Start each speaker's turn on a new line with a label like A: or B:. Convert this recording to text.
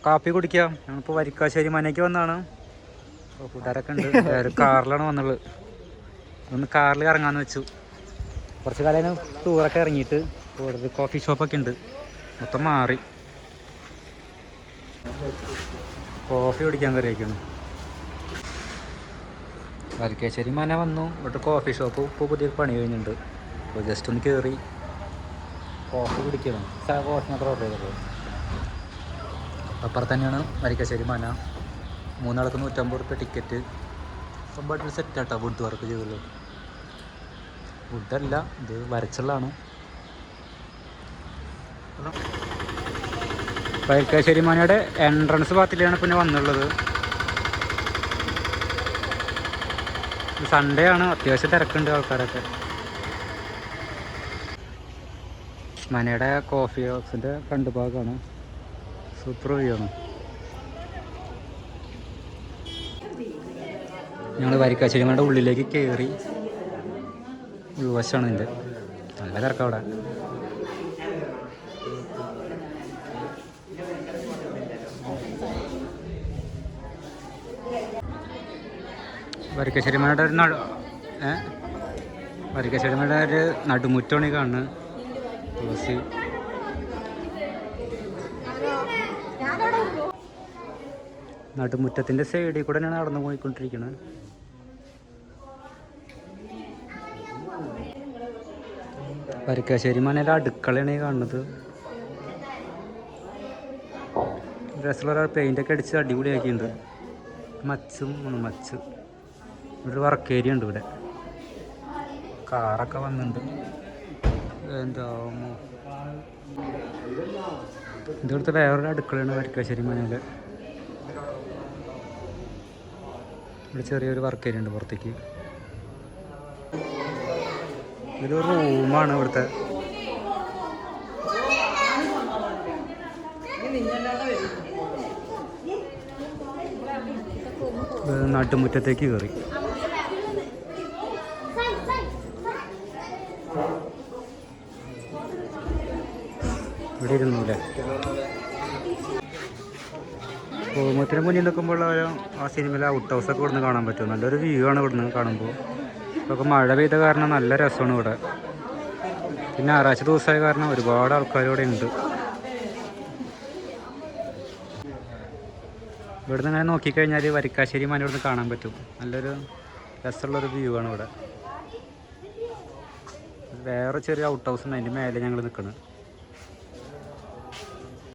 A: കാപ്പി കുടിക്കാം. ഞങ്ങളിപ്പോൾ വരിക്കാശ്ശേരി മനയ്ക്ക് വന്നാണ്. അപ്പോൾ കൂട്ടുകാരൊക്കെ ഉണ്ട്. കാറിലാണ് വന്നുള്ളത്. ഒന്ന് കാറിൽ ഇറങ്ങാമെന്ന് വെച്ചു. കുറച്ച് കാലം ടൂറൊക്കെ ഇറങ്ങിയിട്ട് കൂടുതൽ കോഫി ഷോപ്പൊക്കെ ഉണ്ട്. മൊത്തം മാറി. കോഫി കുടിക്കാൻ കയറിയിരിക്കുന്നു. വരിക്കാശ്ശേരി മന വന്നു. ഇവിടെ കോഫി ഷോപ്പ് ഇപ്പോൾ പുതിയ പണി കഴിഞ്ഞിട്ടുണ്ട്. അപ്പോൾ ജസ്റ്റ് ഒന്ന് കയറി കോഫി കുടിക്കണം. കോഫി മാത്രം ഓർഡർ ചെയ്തപ്പോൾ അപ്പുറത്ത് തന്നെയാണ് വരിക്കാശ്ശേരി മന. 3 ആൾക്ക് 150 റുപ്യ ടിക്കറ്റ്. സംഭവമായിട്ട് സെറ്റാട്ടോ. വുഡ് വർക്ക് ചെയ്തുള്ളൂ. വുഡല്ല, ഇത് വരച്ചുള്ളതാണ്. വരിക്കാശ്ശേരി മനയുടെ എൻട്രൻസ് ഭാഗത്തിലാണ് പിന്നെ വന്നുള്ളത്. സൺഡേ ആണ്, അത്യാവശ്യം തിരക്കുണ്ട് ആൾക്കാരൊക്കെ. മനയുടെ കോഫി ഹൗസിൻ്റെ ഫ്രണ്ട് ഭാഗമാണ്. സൂപ്പർ വ്യൂ ആണ്. ഞങ്ങൾ വരിക്കാശ്ശേരി മനയുടെ ഉള്ളിലേക്ക് കയറി. ഉൾവശമാണ് ഇതിൻ്റെ. നല്ല തിരക്കാണ് അവിടെ. വരിക്കാശ്ശേരി മനയുടെ ഒരു വരിക്കാശ്ശേരി മനയുടെ ഒരു നടുമുറ്റമാണ് ഈ കാണുന്നത്. തുളസി നടുമുറ്റത്തിൻ്റെ സൈഡിൽ കൂടെ തന്നെയാണ് നടന്നു പോയിക്കൊണ്ടിരിക്കുന്നത്. വരിക്കാശ്ശേരി മനയിലെ അടുക്കളയാണ് ഈ കാണുന്നത്. രസമുള്ള പെയിൻ്റൊക്കെ അടിച്ച് അടിപൊളിയാക്കിയിട്ടുണ്ട്. മച്ച് ഇവിടെ വർക്ക് ഏരിയ ഉണ്ട്. ഇവിടെ കാറൊക്കെ വന്നിട്ടുണ്ട്. എന്താ ഇവിടുത്തെ വേറൊരു അടുക്കളയാണ് വരിക്കാശ്ശേരി മനയിൽ. ഇവിടെ ചെറിയൊരു വർക്ക് ഏരിയ ഉണ്ട് പുറത്തേക്ക്. ഇതൊരു റൂമാണ് ഇവിടുത്തെ. നട്ടുമുറ്റത്തേക്ക് കയറി. ഇവിടെ ഇരുന്നൂല്ലേ. റൂമത്തിന് മുന്നിൽ നിൽക്കുമ്പോൾ ആ സിനിമയിലെ ഔട്ട് ഹൗസൊക്കെ ഇവിടുന്ന് കാണാൻ പറ്റും. നല്ലൊരു വ്യൂ ആണ് ഇവിടുന്ന് കാണുമ്പോൾ. ഇതൊക്കെ മഴ പെയ്ത കാരണം നല്ല രസമാണ് ഇവിടെ. പിന്നെ ഞായറാഴ്ച ദിവസമായ കാരണം ഒരുപാട് ആൾക്കാർ ഇവിടെ ഉണ്ട്. ഇവിടുന്ന് ഇങ്ങനെ നോക്കിക്കഴിഞ്ഞാൽ വരിക്കാശ്ശേരി മന ഇവിടുന്ന് കാണാൻ പറ്റും. നല്ലൊരു രസമുള്ളൊരു വ്യൂ ആണ് ഇവിടെ. വേറെ ചെറിയ ഔട്ട് ഹൗസ് ഉണ്ട്, അതിൻ്റെ മേലെ ഞങ്ങൾ നിൽക്കുന്നത്.